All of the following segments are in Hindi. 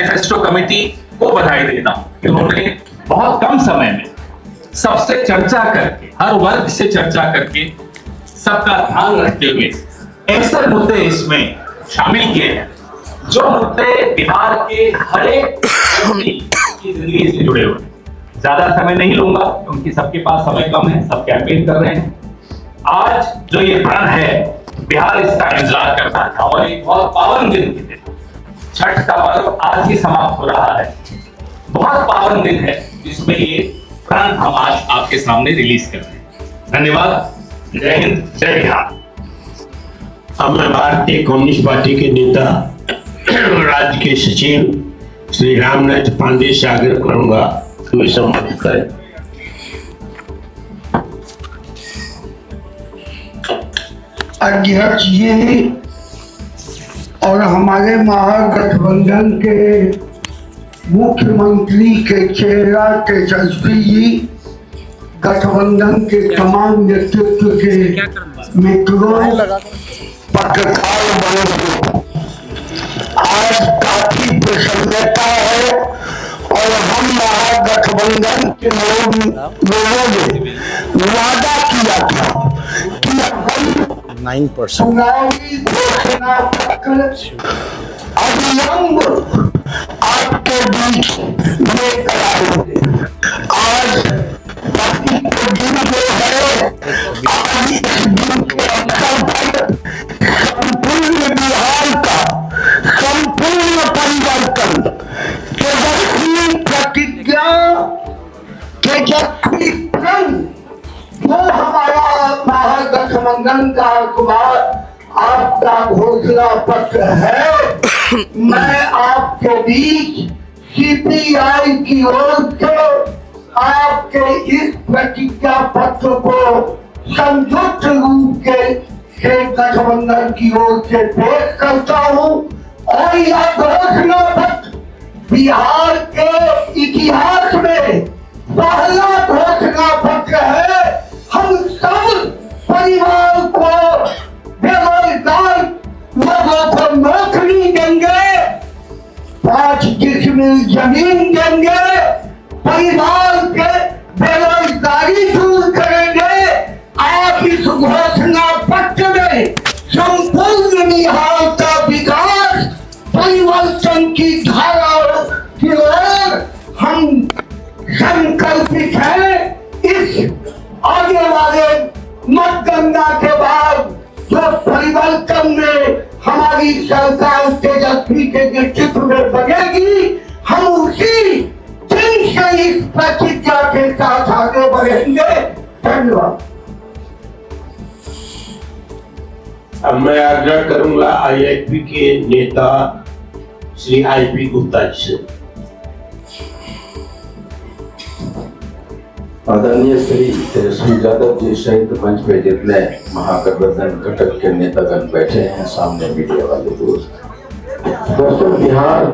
मैनिफेस्टो कमेटी को बधाई देता हूं कि उन्होंने बहुत कम समय में सबसे चर्चा करके, हर वर्ग से चर्चा करके, सबका ध्यान रखते हुए ऐसे मुद्दे इसमें शामिल किए हैं जो मुद्दे बिहार के हर एक की जिंदगी से जुड़े हुए हैं। ज्यादा समय नहीं लूंगा क्योंकि सबके पास समय कम है, सब कैंपेन कर रहे हैं। आज जो ये प्रण है, बिहार इसका इंतजार करता था और एक बहुत पावन दिन के दिन, छठ का पर्व आज ही समाप्त हो रहा है। बहुत पावन दिन है जिसमें ये प्रण हम आज आपके सामने रिलीज कर रहे हैं। धन्यवाद। जय हिंद, जय बिहार। अब मैं भारतीय कम्युनिस्ट पार्टी के नेता राज्य के सचिव श्री रामनाथ पांडे से आग्रह करूंगा कि सम्मानित करें। अध्यक्ष जी और हमारे महागठबंधन के मुख्यमंत्री के चेहरा तेजस्वी जी, गठबंधन के तमाम नेतृत्व के मित्रों, पत्रकार बंधुओं, आज काफी प्रसन्नता है और हम महागठबंधन के लोगों ने वादा किया था कि हम 9% चुनावी घोषणा पत्र अविलंब आपके बीच लेकर आएंगे। आज दिन जो है, आज इस दिन के अवसर पर संपूर्ण बिहार का संपूर्ण परिवर्तन, तेजस्वी प्रतिज्ञा, तेजस्वी प्रण, जो हमारा महागठबंधन का अखबार आपका घोषणा पत्र है, मैं आपके बीच सीपीआई की ओर से आपके इस प्रतिज्ञा पत्र को संयुक्त रूप से गठबंधन की ओर से पेश करता हूं और यह घोषणा पत्र बिहार के इतिहास में पहला घोषणा पत्र है। हम सब परिवार को बेरोजगार लोगों को नौकरी देंगे, 5 डिसमिल जमीन देंगे, परिवार के बेरोजगारी दूर करेंगे। आप इस घोषणा पत्र में संपूर्ण बिहार का विकास, परिवर्तन की धारा की ओर हम संकल्पित हैं। इस आगे वाले मतगणना के बाद जो परिवर्तन में हमारी सरकार तेजस्वी के नेतृत्व में बनेगी, हम उसी दिन से इस प्रतिज्ञा के साथ आगे बढ़ेंगे। धन्यवाद। अब मैं आग्रह करूंगा आईएफपी के नेता श्री आईपी गुप्ता जी से। आदरणीय श्री तेजस्वी यादव जी सहित मंच पे जितने महागठबंधन घटक के नेतागण बैठे हैं, सामने मीडिया वाले दोस्तों, बिहार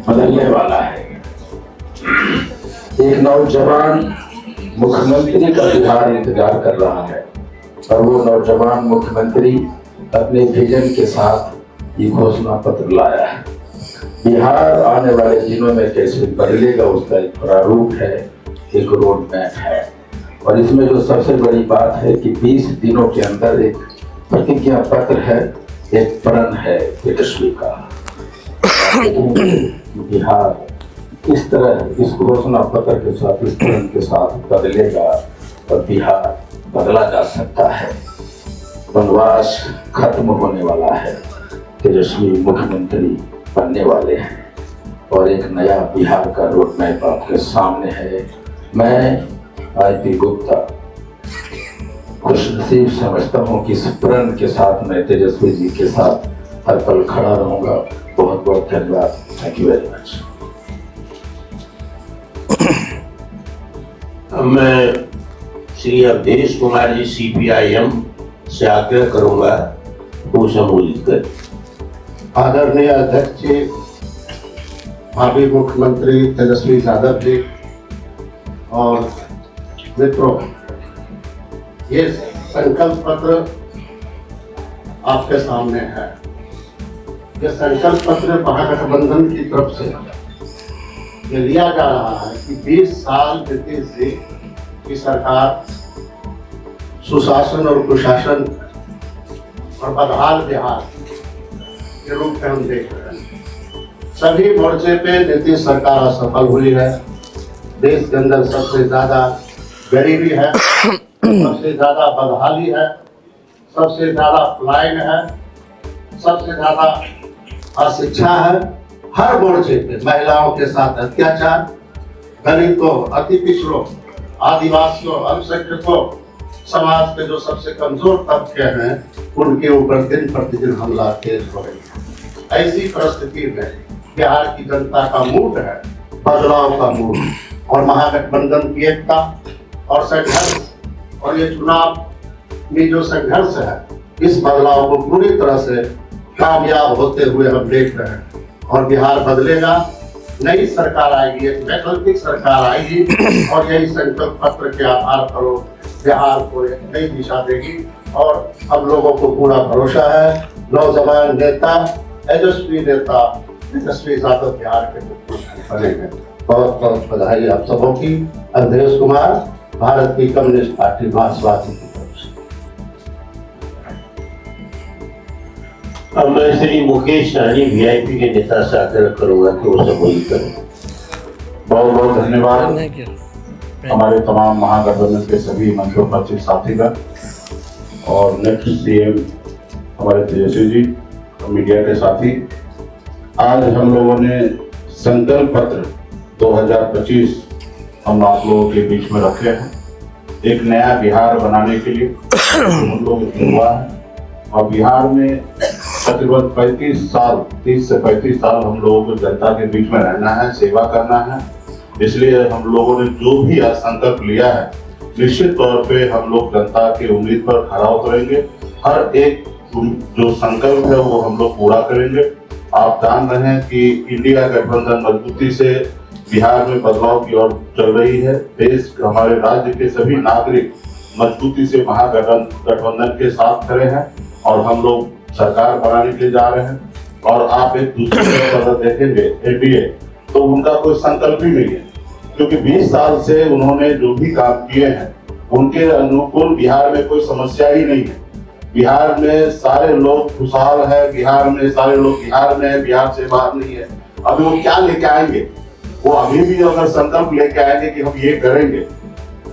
बदलने वाला है। एक नौजवान मुख्यमंत्री का बिहार इंतजार कर रहा है और वो नौजवान मुख्यमंत्री अपने विजन के साथ ये घोषणा पत्र लाया है। बिहार आने वाले दिनों में कैसे बदलेगा उसका एक प्रारूप है, एक रोड मैप है। और इसमें जो सबसे बड़ी बात है कि 20 दिनों के अंदर एक प्रतिज्ञा पत्र है, एक प्रण है तेजस्वी का। बिहार इस तरह इस घोषणा पत्र के साथ, इस प्रण के साथ बदलेगा और बिहार बदला जा सकता है। वनवास खत्म होने वाला है, तेजस्वी मुख्यमंत्री बनने वाले हैं और एक नया बिहार का रोड मैप आपके सामने है। मैं आईपी गुप्ता खुशनसीब समझता हूँ कि इस प्रण के साथ मैं तेजस्वी जी के साथ हर पल खड़ा रहूंगा। बहुत बहुत धन्यवाद। Thank you very much. मैं श्री अवधेश कुमार जी सीपीआईएम से आग्रह करूंगा वो सम्बोधित करें। आदरणीय अध्यक्ष जी, भावी मुख्यमंत्री तेजस्वी यादव जी और मित्रों, ये संकल्प पत्र आपके सामने है। ये संकल्प पत्र महागठबंधन की तरफ से ये लिया जा रहा है कि 20 साल नीतीश जी की सरकार सुशासन और कुशासन और बदहाल बिहार के रूप में हम देख रहे हैं। सभी मोर्चे पे नीतीश सरकार असफल हुई है। देश के अंदर सबसे ज्यादा गरीबी है, सबसे ज्यादा बदहाली है, सबसे ज्यादा पलायन है, सबसे ज्यादा अशिक्षा है। हर मोर्चे पे महिलाओं के साथ अत्याचार, दलितों, अति पिछड़ों, आदिवासियों, अल्पसंख्यकों, समाज के जो सबसे कमजोर तबके हैं उनके ऊपर दिन प्रतिदिन हमला तेज हो रही है। ऐसी परिस्थिति में बिहार की जनता का मूड है बदलाव का मूड, और महागठबंधन की एकता और संघर्ष और ये चुनाव में जो संघर्ष है, इस बदलाव को पूरी तरह से कामयाब होते हुए हम देख रहे हैं। और बिहार बदलेगा, नई सरकार आएगी, एक वैकल्पिक सरकार आएगी, और यही संकल्प पत्र के आधार पर बिहार को एक नई दिशा देगी। और हम लोगों को पूरा भरोसा है, नौजवान नेता, तेजस्वी नेता तेजस्वी यादव बिहार के मुख्यमंत्री बनेंगे। बहुत बहुत बधाई आप सबों की। अवधेश कुमार, भारत की कम्युनिस्ट पार्टी मार्क्सवादी की तरफ से। अब मैं श्री मुकेश सहनी वीआईपी के नेता से आग्रह करूंगा कि वो संबोधित करें। बहुत बहुत धन्यवाद हमारे तमाम महागठबंधन के सभी मंत्रोपस्थित साथीगण और नेक्स्ट सीएम हमारे तेजस्वी जी, मीडिया के साथी। आज हम लोगों ने संकल्प पत्र 2025 हम आप लोगों के बीच में रखे हैं, एक नया बिहार बनाने के लिए हम लोग हुआ है। और बिहार में तकरीबन 30 से 35 साल हम लोगों को जनता के बीच में रहना है, सेवा करना है। इसलिए हम लोगों ने जो भी आज संकल्प लिया है, निश्चित तौर पे हम लोग जनता की उम्मीद पर खरा उतरेंगे। हर एक जो संकल्प है वो हम लोग पूरा करेंगे। आप जान रहे हैं कि इंडिया गठबंधन मजबूती से बिहार में बदलाव की ओर चल रही है। देश, हमारे राज्य के सभी नागरिक मजबूती से महागठबंधन के साथ खड़े हैं और हम लोग सरकार बनाने के लिए जा रहे हैं। और आप एक दूसरे को देखेंगे एनडीए, तो उनका कोई संकल्प ही नहीं है, क्योंकि 20 साल से उन्होंने जो भी काम किए हैं उनके अनुकूल बिहार में कोई समस्या ही नहीं है। बिहार में सारे लोग खुशहाल है, बिहार में सारे लोग बिहार में है, बिहार से बाहर नहीं है। अभी वो क्या लेके आएंगे? वो अभी भी अगर संकल्प लेके आएंगे कि हम ये करेंगे,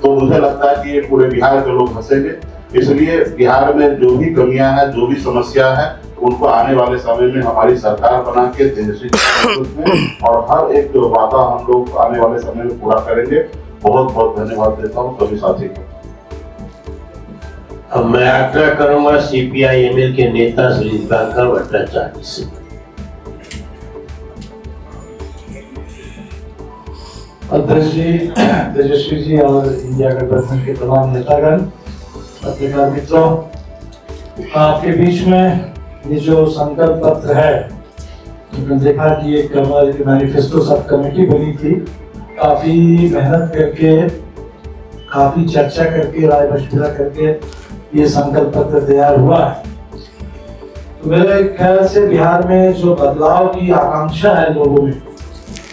तो मुझे लगता है कि ये पूरे बिहार के लोग हंसेंगे। इसलिए बिहार में जो भी कमियां हैं, जो भी समस्या है, उनको आने वाले समय में हमारी सरकार बना के तेजस्वी और हर एक जो वादा हम लोग आने वाले समय में पूरा करेंगे। बहुत बहुत धन्यवाद देता हूँ सभी साथी को। अब मैं आग्रह करूंगा सीपीआई-एमएल के नेता श्री दिवाकर भट्टाचार्य से। अध्यक्ष जी, तेजस्वी जी और इंडिया गठबंधन के तमाम नेतागण, पत्रकार मित्रों, आपके बीच में ये जो संकल्प पत्र है, मैंने देखा कि एक हमारी मैनिफेस्टो सब कमेटी बनी थी, काफी मेहनत करके, काफी चर्चा करके, राय मशविरा करके ये संकल्प पत्र तैयार हुआ है। तो मेरे ख्याल से बिहार में जो बदलाव की आकांक्षा है लोगों में,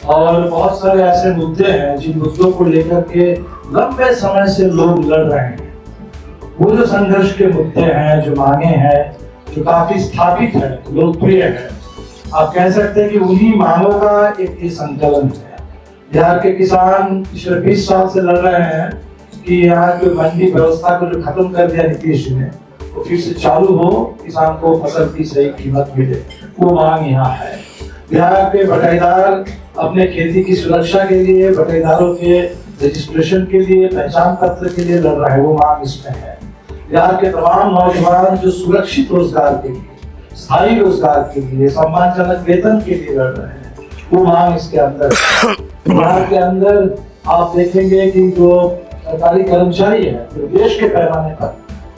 और बहुत सारे ऐसे मुद्दे हैं जिन मुद्दों को लेकर के लंबे समय से लोग लड़ रहे हैं, वो जो संघर्ष के मुद्दे हैं, जो मांगे हैं, जो काफी स्थापित है, लोकप्रिय है, आप कह सकते हैं कि उन्हीं मांगों का एक संकलन है। बिहार के किसान पिछले 20 साल से लड़ रहे हैं कि यहाँ की मंडी व्यवस्था को जो खत्म कर दिया नीतीश जी ने, वो फिर से चालू हो, किसान को फसल की सही कीमत मिले, वो मांग यहाँ है। बिहार के बटाईदार अपने खेती की सुरक्षा के लिए, बटाईदारों के रजिस्ट्रेशन के लिए, पहचान पत्र के लिए लड़ रहे हैं, वो मांग इसमें है। बिहार के तमाम नौजवान जो सुरक्षित रोजगार के लिए, स्थायी रोजगार के लिए, सम्मानजनक वेतन के लिए लड़ रहे हैं, वो मांग इसके अंदर है। बिहार के अंदर आप देखेंगे कि जो सरकारी कर्मचारी है, तो देश के पैमाने पर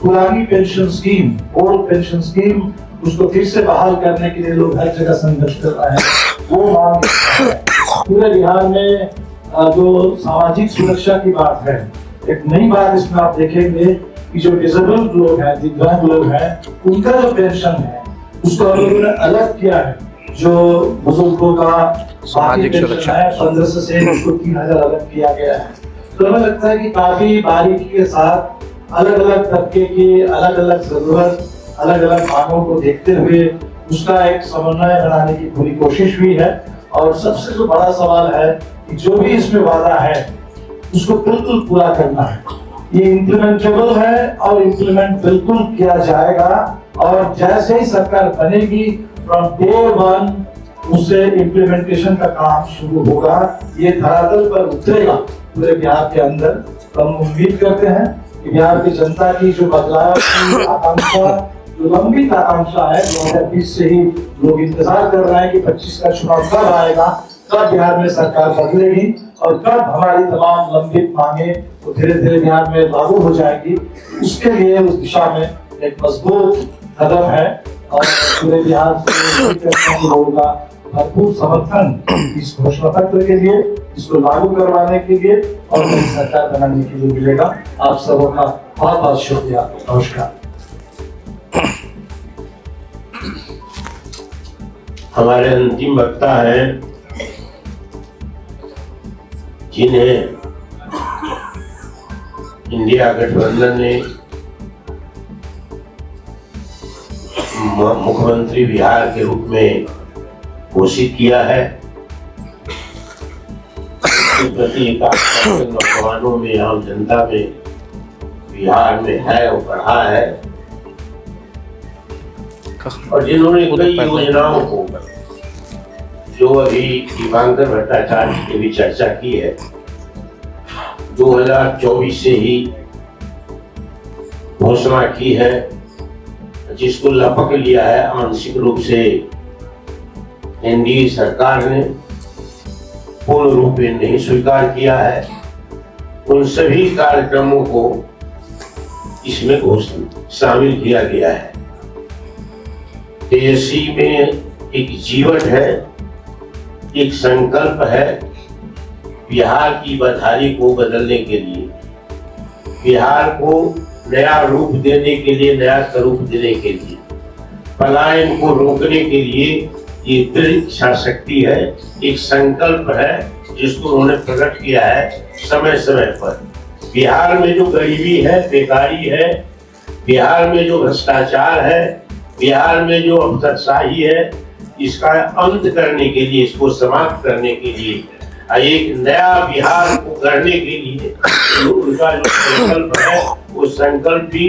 पुरानी pension scheme, old pension scheme, उसको फिर से बहाल करने के लिए लोग हर जगह संघर्ष कर रहे हैं, वो मांग है। पूरे बिहार में जो सामाजिक सुरक्षा की बात है, एक नई बात इसमें आप देखेंगे कि जो डिसेबल्ड लोग हैं, दिव्यांग लोग हैं, उनका जो पेंशन है उसको लोगों ने अलग किया है। जो बुजुर्गों का सामाजिक सुरक्षा 1500 से इसको 3000 अलग किया गया है। तो हमें लगता है कि काफी बारीकी के साथ अलग अलग तबके की अलग अलग जरूरत, अलग अलग मांगों को देखते हुए उसका एक समन्वय बनाने की पूरी कोशिश हुई है। और सबसे जो बड़ा सवाल है कि जो भी इसमें वादा है उसको बिल्कुल पूरा करना है। ये इम्प्लीमेंटेबल है और इम्प्लीमेंट बिल्कुल किया जाएगा। और जैसे ही सरकार बनेगी फ्रॉम डे 1 उससे इम्प्लीमेंटेशन का काम शुरू होगा, ये धरातल पर उतरेगा पूरे बिहार के अंदर। तो हम उम्मीद करते हैं कि बिहार की जनता की जो बदलाव की आकांक्षा, जो लंबी आकांक्षा है, 2020 से ही लोग इंतजार कर रहे हैं कि 25 का चुनाव कब आएगा, कब बिहार में सरकार बदलेगी और कब हमारी तमाम लंबित मांगे तो धीरे धीरे बिहार में लागू हो जाएगी। उसके लिए उस दिशा में एक मजबूत कदम है और पूरे बिहार से लोगों का भरपूर समर्थन इस घोषणा पत्र के लिए, इसको लागू करवाने के लिए और नई सरकार बनाने के लिए मिलेगा। आप सबों का बहुत बहुत शुक्रिया। नमस्कार। हमारे अंतिम वक्ता है जिन्हें इंडिया गठबंधन ने मुख्यमंत्री बिहार के रूप में घोषित किया है। इसके प्रति नौजवानों में, आम जनता में बिहार में है और बढ़ा है। और जिन्होंने कई योजनाओं को, जो अभी दीपांकर भट्टाचार्य ने भी चर्चा की है, 2024 से ही घोषणा की है, जिसको लपक लिया है आंशिक रूप से एनडीए सरकार ने, पूर्ण रूप में नहीं स्वीकार किया है। उन सभी कार्यक्रमों को इसमें शामिल किया गया है। तेजस्वी में एक जीवन है, एक संकल्प है बिहार की बदहाली को बदलने के लिए, बिहार को नया रूप देने के लिए, नया स्वरूप देने के लिए, पलायन को रोकने के लिए ये दृढ़ इच्छा शक्ति है, एक संकल्प है जिसको उन्होंने प्रकट किया है समय समय पर। बिहार में जो गरीबी है, बेकारी है, बिहार में जो भ्रष्टाचार है, बिहार में जो अफसरशाही है, इसका अंत करने के लिए, इसको समाप्त करने के लिए, एक नया बिहार को गढ़ने के लिए उनका जो संकल्प है, वो संकल्प भी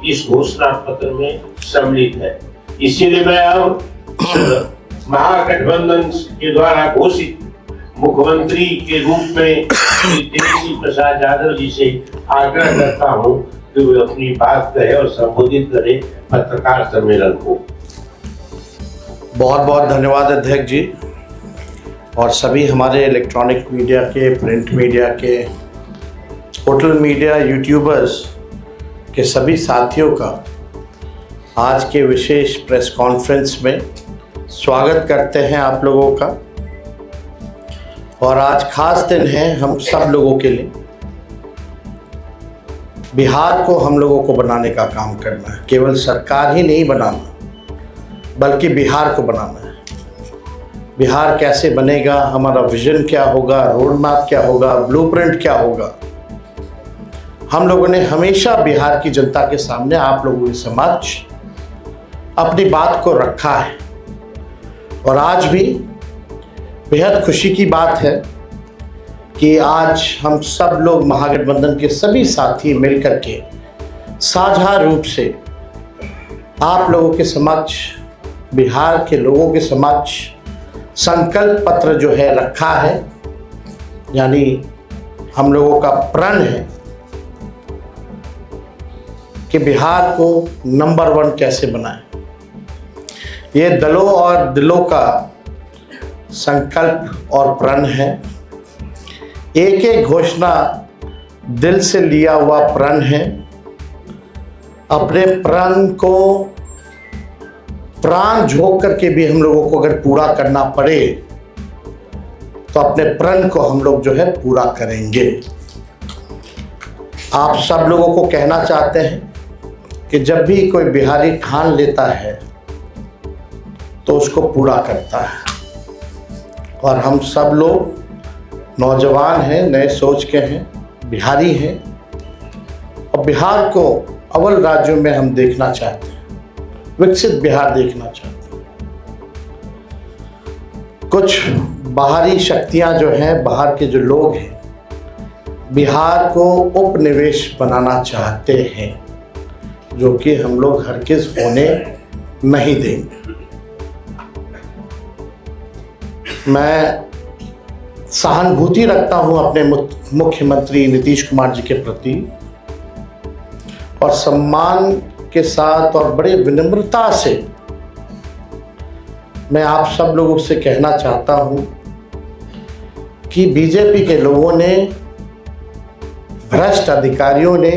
इस घोषणा पत्र में सम्मिलित है। इसीलिए मैं अब महागठबंधन के द्वारा घोषित मुख्यमंत्री के रूप में तेजस्वी प्रसाद यादव जी से आग्रह करता हूं कि वे अपनी बात कहे और संबोधित करे पत्रकार सम्मेलन को। बहुत बहुत धन्यवाद अध्यक्ष जी और सभी हमारे इलेक्ट्रॉनिक मीडिया के, प्रिंट मीडिया के, सोशल मीडिया, यूट्यूबर्स के सभी साथियों का आज के विशेष प्रेस कॉन्फ्रेंस में स्वागत करते हैं आप लोगों का। और आज खास दिन है हम सब लोगों के लिए। बिहार को हम लोगों को बनाने का काम करना है, केवल सरकार ही नहीं बनाना बल्कि बिहार को बनाना है। बिहार कैसे बनेगा, हमारा विजन क्या होगा, रोड मैप क्या होगा, ब्लूप्रिंट क्या होगा, हम लोगों ने हमेशा बिहार की जनता के सामने, आप लोगों के समक्ष अपनी बात को रखा है। और आज भी बेहद खुशी की बात है कि आज हम सब लोग महागठबंधन के सभी साथी मिलकर के साझा रूप से आप लोगों के समक्ष, बिहार के लोगों के समक्ष संकल्प पत्र जो है रखा है। यानी हम लोगों का प्रण है कि बिहार को नंबर 1 कैसे बनाएं। ये दलों और दिलों का संकल्प और प्रण है। एक एक घोषणा दिल से लिया हुआ प्रण है। अपने प्रण को प्राण झोंक करके भी हम लोगों को अगर पूरा करना पड़े तो अपने प्रण को हम लोग जो है पूरा करेंगे। आप सब लोगों को कहना चाहते हैं कि जब भी कोई बिहारी ठान लेता है तो उसको पूरा करता है। और हम सब लोग नौजवान हैं, नए सोच के हैं, बिहारी हैं और बिहार को अव्वल राज्यों में हम देखना चाहते हैं, विकसित बिहार देखना चाहते हैं। कुछ बाहरी शक्तियां जो हैं, बाहर के जो लोग हैं, बिहार को उपनिवेश बनाना चाहते हैं, जो कि हम लोग हरगिज़ होने नहीं देंगे। मैं सहानुभूति रखता हूं अपने मुख्यमंत्री नीतीश कुमार जी के प्रति और सम्मान के साथ और बड़े विनम्रता से मैं आप सब लोगों से कहना चाहता हूं कि बीजेपी के लोगों ने, भ्रष्ट अधिकारियों ने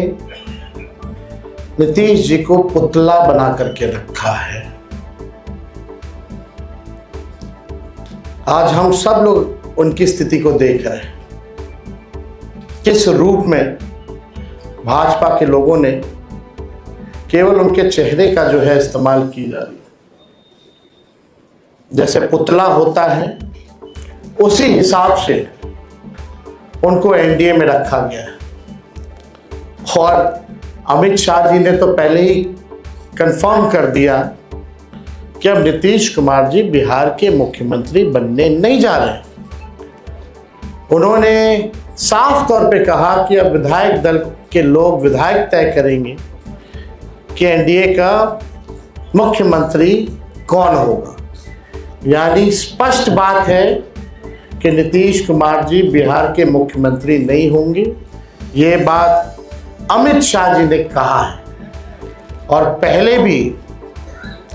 नीतीश जी को पुतला बना करके रखा है। आज हम सब लोग उनकी स्थिति को देख रहे हैं, किस रूप में भाजपा के लोगों ने केवल उनके चेहरे का जो है इस्तेमाल की जा रही है। जैसे पुतला होता है उसी हिसाब से उनको एनडीए में रखा गया है। और अमित शाह जी ने तो पहले ही कंफर्म कर दिया कि अब नीतीश कुमार जी बिहार के मुख्यमंत्री बनने नहीं जा रहे हैं। उन्होंने साफ तौर पे कहा कि अब विधायक दल के लोग, विधायक तय करेंगे कि एनडीए का मुख्यमंत्री कौन होगा। यानी स्पष्ट बात है कि नीतीश कुमार जी बिहार के मुख्यमंत्री नहीं होंगे। ये बात अमित शाह जी ने कहा है और पहले भी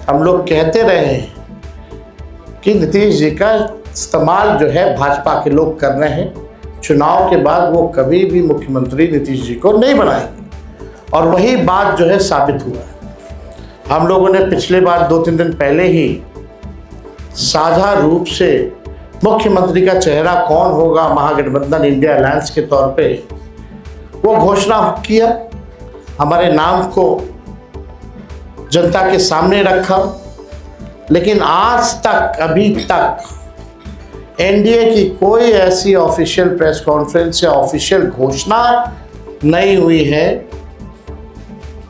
हम लोग कहते रहे हैं कि नीतीश जी का इस्तेमाल जो है भाजपा के लोग कर रहे हैं। चुनाव के बाद वो कभी भी मुख्यमंत्री नीतीश जी को नहीं बनाएंगे और वही बात जो है साबित हुआ है। हम लोगों ने पिछले बार 2-3 दिन पहले ही साझा रूप से मुख्यमंत्री का चेहरा कौन होगा महागठबंधन इंडिया अलायंस के तौर पे वो घोषणा किया, हमारे नाम को जनता के सामने रखा। लेकिन आज तक, अभी तक एनडीए की कोई ऐसी ऑफिशियल प्रेस कॉन्फ्रेंस या ऑफिशियल घोषणा नहीं हुई है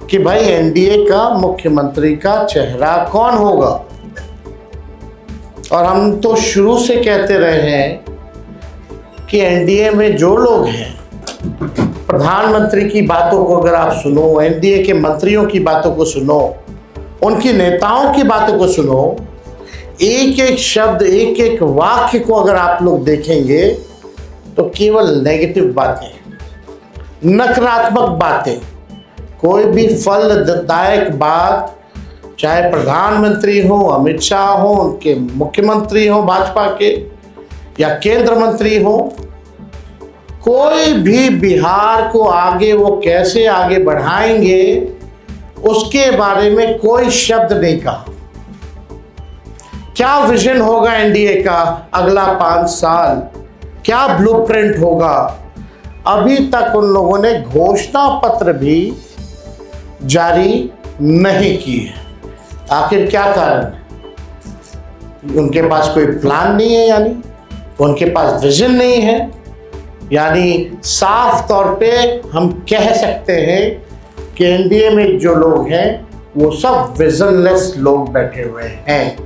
कि भाई एनडीए का मुख्यमंत्री का चेहरा कौन होगा। और हम तो शुरू से कहते रहे हैं कि एनडीए में जो लोग हैं, प्रधानमंत्री की बातों को अगर आप सुनो, एनडीए के मंत्रियों की बातों को सुनो, उनकी नेताओं की बातों को सुनो, एक एक शब्द, एक एक वाक्य को अगर आप लोग देखेंगे तो केवल नेगेटिव बातें, नकारात्मक बातें, कोई भी फलदायक बात, चाहे प्रधानमंत्री हो, अमित शाह हो, उनके मुख्यमंत्री हो भाजपा के, या केंद्र मंत्री हो, कोई भी बिहार को आगे वो कैसे आगे बढ़ाएंगे उसके बारे में कोई शब्द नहीं कहा। क्या विजन होगा एनडीए का अगला 5 साल, क्या ब्लूप्रिंट होगा, अभी तक उन लोगों ने घोषणा पत्र भी जारी नहीं की है। आखिर क्या कारण है? उनके पास कोई प्लान नहीं है, यानी उनके पास विजन नहीं है। यानी साफ तौर पे हम कह सकते हैं कि एनडीए में जो लोग हैं वो सब विजनलेस लोग बैठे हुए हैं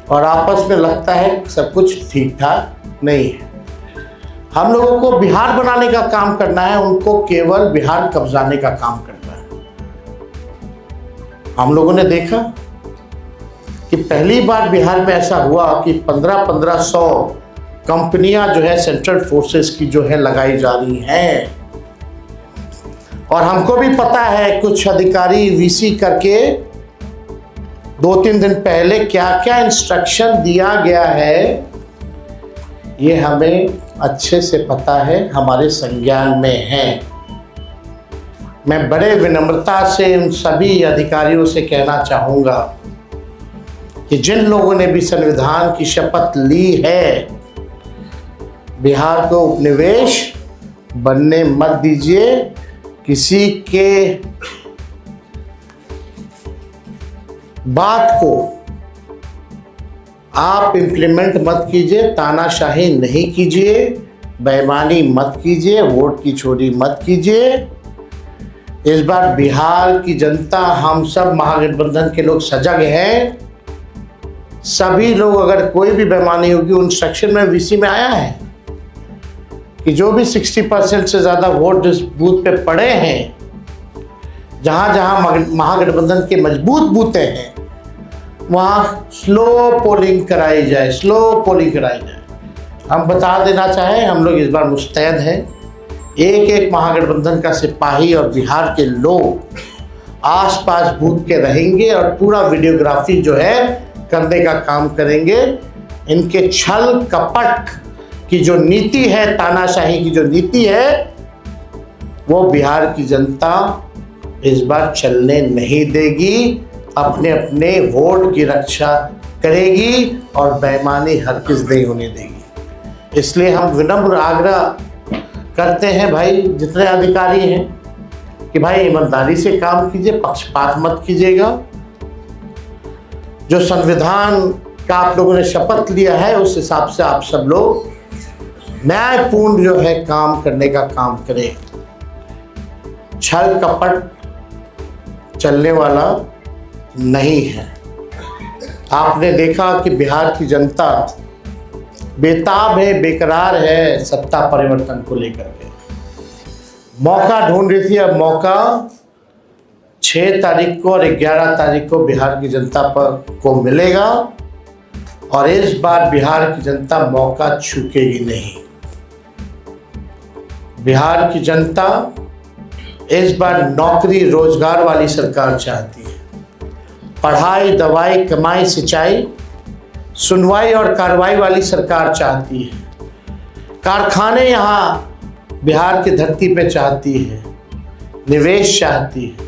और आपस में लगता है सब कुछ ठीक ठाक नहीं है। हम लोगों को बिहार बनाने का काम करना है, उनको केवल बिहार कब्जाने का काम करना है। हम लोगों ने देखा कि पहली बार बिहार में ऐसा हुआ कि 1500 कंपनियां जो है सेंट्रल फोर्सेस की जो है लगाई जा रही हैं। और हमको भी पता है कुछ अधिकारी वीसी करके 2-3 दिन पहले क्या क्या इंस्ट्रक्शन दिया गया है, ये हमें अच्छे से पता है, हमारे संज्ञान में है। मैं बड़े विनम्रता से उन सभी अधिकारियों से कहना चाहूँगा कि जिन लोगों ने भी संविधान की शपथ ली है, बिहार को उपनिवेश बनने मत दीजिए। किसी के बात को आप इम्प्लीमेंट मत कीजिए, तानाशाही नहीं कीजिए, बेईमानी मत कीजिए, वोट की चोरी मत कीजिए। इस बार बिहार की जनता, हम सब महागठबंधन के लोग सजग हैं। सभी लोग, अगर कोई भी बेईमानी होगी, उन सेक्शन में वीसी में आया है कि जो भी 60% से ज़्यादा वोट जिस बूथ पे पड़े हैं, जहाँ जहाँ महागठबंधन के मजबूत बूथें हैं, वहाँ स्लो पोलिंग कराई जाए, स्लो पोलिंग कराई जाए। हम बता देना चाहें, हम लोग इस बार मुस्तैद हैं। एक एक महागठबंधन का सिपाही और बिहार के लोग आसपास बूथ के रहेंगे और पूरा वीडियोग्राफी जो है करने का काम करेंगे। इनके छल कपट की जो नीति है, तानाशाही की जो नीति है, वो बिहार की जनता इस बार चलने नहीं देगी। अपने अपने वोट की रक्षा करेगी और बेईमानी हरगिज़ नहीं होने देगी। इसलिए हम विनम्र आग्रह करते हैं भाई, जितने अधिकारी हैं, कि भाई ईमानदारी से काम कीजिए, पक्षपात मत कीजिएगा। जो संविधान का आप लोगों ने शपथ लिया है, उस हिसाब से आप सब लोग न्यायपूर्ण जो है काम करने का काम करें। छल कपट चलने वाला नहीं है। आपने देखा कि बिहार की जनता बेताब है, बेकरार है सत्ता परिवर्तन को लेकर के। मौका ढूंढ रही थी, अब मौका 6 तारीख को और 11 तारीख को बिहार की जनता को मिलेगा और इस बार बिहार की जनता मौका चूकेगी नहीं। बिहार की जनता इस बार नौकरी रोजगार वाली सरकार चाहती है। पढ़ाई, दवाई, कमाई, सिंचाई, सुनवाई और कार्रवाई वाली सरकार चाहती है। कारखाने यहाँ बिहार की धरती पे चाहती है, निवेश चाहती है,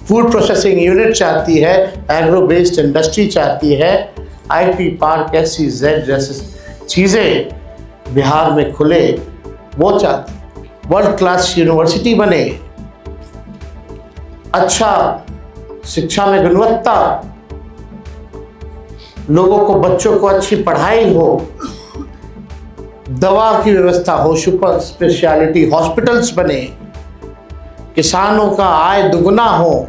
फूड प्रोसेसिंग यूनिट चाहती है, एग्रो बेस्ड इंडस्ट्री चाहती है, आईटी पार्क, SEZ जैसे चीज़ें बिहार में खुले, वो चाहती। वर्ल्ड क्लास यूनिवर्सिटी बने, अच्छा शिक्षा में गुणवत्ता, लोगों को, बच्चों को अच्छी पढ़ाई हो, दवा की व्यवस्था हो, सुपर स्पेशलिटी हॉस्पिटल्स बने, किसानों का आय दुगना हो,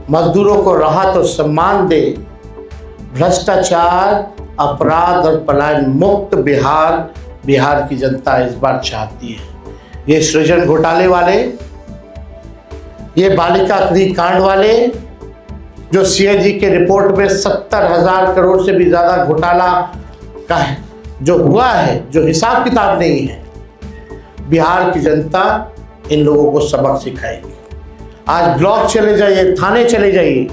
मजदूरों को राहत और सम्मान दे, भ्रष्टाचार, अपराध और पलायन मुक्त बिहार की जनता इस बार चाहती है। ये सृजन घोटाले वाले, ये बालिका गृह कांड वाले, जो CAG के रिपोर्ट में 70,000 करोड़ से भी ज़्यादा घोटाला का जो हुआ है, जो हिसाब किताब नहीं है, बिहार की जनता इन लोगों को सबक सिखाएगी। आज ब्लॉक चले जाइए, थाने चले जाइए,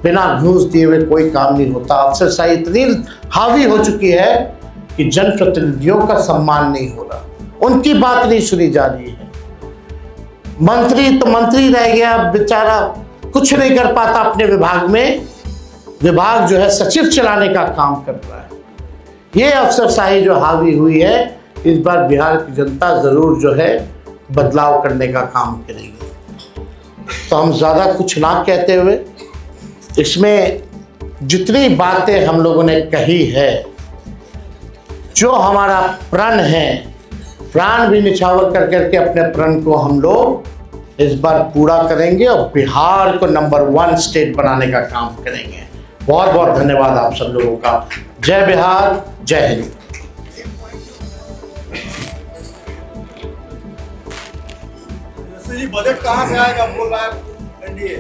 बिना घूस दिए हुए कोई काम नहीं होता। अफसरशाही इतनी हावी हो चुकी है कि जनप्रतिनिधियों का सम्मान नहीं हो रहा, उनकी बात नहीं सुनी जा रही है। मंत्री तो मंत्री रह गया, बेचारा कुछ नहीं कर पाता अपने विभाग में। विभाग जो है सचिव चलाने का काम कर रहा है। ये अफसरशाही जो हावी हुई है, इस बार बिहार की जनता जरूर जो है बदलाव करने का काम करेगी। तो हम ज़्यादा कुछ ना कहते हुए, इसमें जितनी बातें हम लोगों ने कही है, जो हमारा प्रण है, प्राण भी निछावर कर करके अपने प्रण को हम लोग इस बार पूरा करेंगे और बिहार को नंबर 1 स्टेट बनाने का काम करेंगे। बहुत बहुत धन्यवाद आप सब लोगों का। जय बिहार, जय हिंद। जी बजट कहाँ से आएगा, बोल रहा है एनडीए,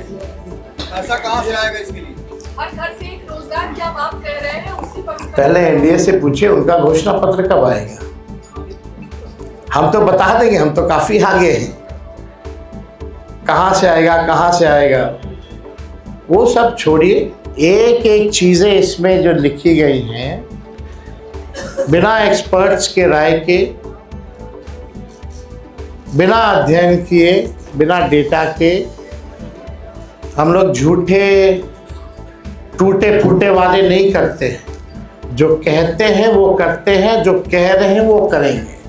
ऐसा कहाँ से आएगा इसके लिए? हर घर से एक रोजगार क्या आप कह रहे हैं, उसी पर पहले एनडीए से पूछिए उनका घोषणा पत्र कब आएगा। हम तो बता देंगे, हम तो काफी आगे हैं। कहाँ से आएगा, कहाँ से आएगा, वो सब छोड़िए। एक एक चीजें इसमें जो लिखी गई हैं, बिना एक्सपर्ट्स के राय के, बिना अध्ययन किए, बिना डेटा के, हम लोग झूठे टूटे फूटे वाले नहीं करते हैं। जो कहते हैं वो करते हैं, जो कह रहे हैं वो करेंगे,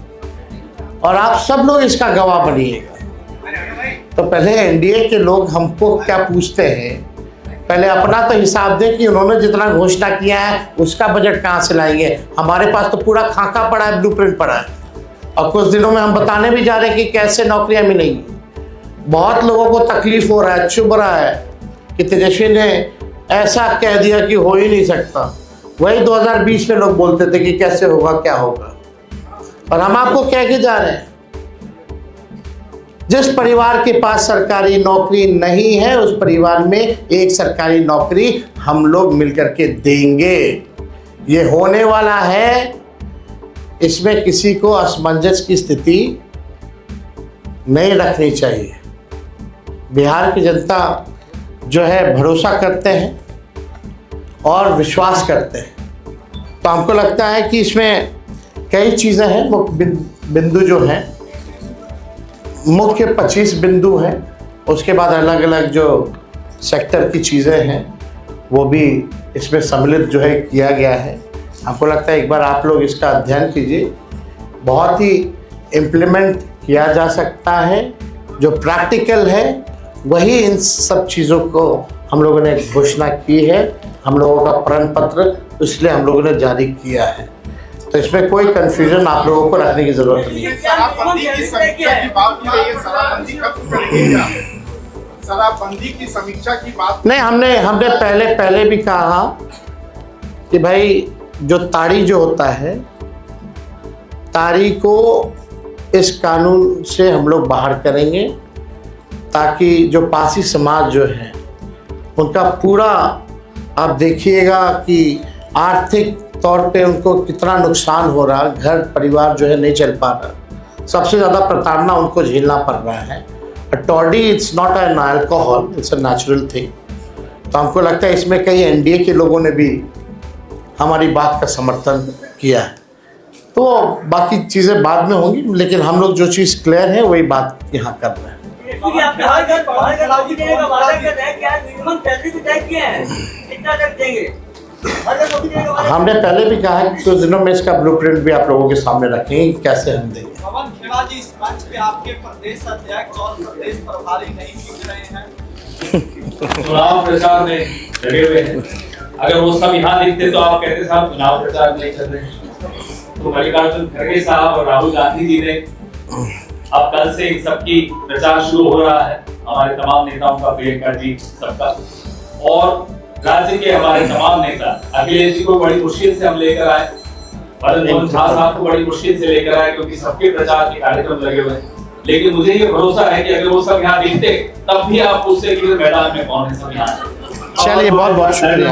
और आप सब लोग इसका गवाह बनिएगा। तो पहले एनडीए के लोग हमको क्या पूछते हैं पहले अपना तो हिसाब दें कि उन्होंने जितना घोषणा किया है उसका बजट कहाँ से लाएंगे। हमारे पास तो पूरा खाका पड़ा है, ब्लूप्रिंट पड़ा है, और कुछ दिनों में हम बताने भी जा रहे हैं कि कैसे नौकरियां मिलेंगी। बहुत लोगों को तकलीफ हो रहा है, चुभ रहा है कि तेजस्वी ने ऐसा कह दिया कि हो ही नहीं सकता। वही 2020 में लोग बोलते थे कि कैसे होगा, क्या होगा, और हम आपको कह के जा रहे हैं जिस परिवार के पास सरकारी नौकरी नहीं है उस परिवार में एक सरकारी नौकरी हम लोग मिलकर के देंगे। ये होने वाला है, इसमें किसी को असमंजस की स्थिति नहीं रखनी चाहिए। बिहार की जनता जो है भरोसा करते हैं और विश्वास करते हैं, तो हमको लगता है कि इसमें कई चीज़ें हैं। मुख्य बिंदु जो हैं, मुख्य 25 बिंदु हैं, उसके बाद अलग अलग जो सेक्टर की चीज़ें हैं वो भी इसमें सम्मिलित जो है किया गया है। हमको लगता है एक बार आप लोग इसका अध्ययन कीजिए, बहुत ही इम्प्लीमेंट किया जा सकता है। जो प्रैक्टिकल है वही इन सब चीज़ों को हम लोगों ने घोषणा की है, हम लोगों का प्रण पत्र इसलिए हम लोगों ने जारी किया है, तो इसमें कोई कंफ्यूजन आप लोगों को रखने की जरूरत नहीं है। शराबबंदी की समीक्षा की बात की गई है, शराबबंदी कब करेंगे क्या? शराबबंदी की समीक्षा की बात नहीं, हमने पहले भी कहा कि भाई जो ताड़ी जो होता है, ताड़ी को इस कानून से हम लोग बाहर करेंगे ताकि जो पासी समाज जो है उनका पूरा, आप देखिएगा कि आर्थिक तौर पे उनको कितना नुकसान हो रहा है, घर परिवार जो है नहीं चल पा रहा, सबसे ज़्यादा प्रताड़ना उनको झेलना पड़ रहा है। Toddy it's not an alcohol, it's a natural thing. तो हमको लगता है इसमें कई एनडीए के लोगों ने भी हमारी बात का समर्थन किया है। तो बाकी चीज़ें बाद में होंगी, लेकिन हम लोग जो चीज़ क्लियर है वही बात यहाँ कर रहे हैं। हमने पहले भी कहा है कि कुछ दिनों में इसका ब्लूप्रिंट भी आप लोगों के सामने रखेंगे कैसे हम देंगे। पवन खेड़ा जी, इस मंच पे आपके प्रदेश अध्यक्ष और प्रदेश प्रभारी नहीं दिख रहे हैं। चुनाव प्रचार में लगे हुए हैं, अगर वो सब यहाँ दिखते तो आप कहते साहब चुनाव प्रचार नहीं कर रहे हैं। तो मल्लिकार्जुन खड़गे साहब और राहुल गांधी जी ने अब कल से इन सबकी प्रचार शुरू हो रहा है, हमारे तमाम नेताओं का, प्रियंका जी सबका, और राज्य के हमारे तमाम नेता, अखिलेश जी को बड़ी मुश्किल से हम लेकर आए, भरत मोहन झा साहब को बड़ी मुश्किल से लेकर आए क्योंकि सबके प्रचार के कार्यक्रम लगे हुए हैं। लेकिन मुझे ये भरोसा है कि अगर वो सब यहाँ दिखते तब भी आप पूछते कि मैदान में कौन है सब यहाँ। चलिए बहुत बहुत शुक्रिया।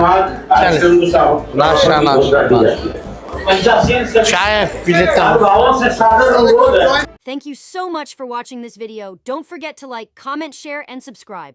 चाय पी लेता हूँ। Thank you so much for watching this video. Don't forget to like, comment, share, and subscribe.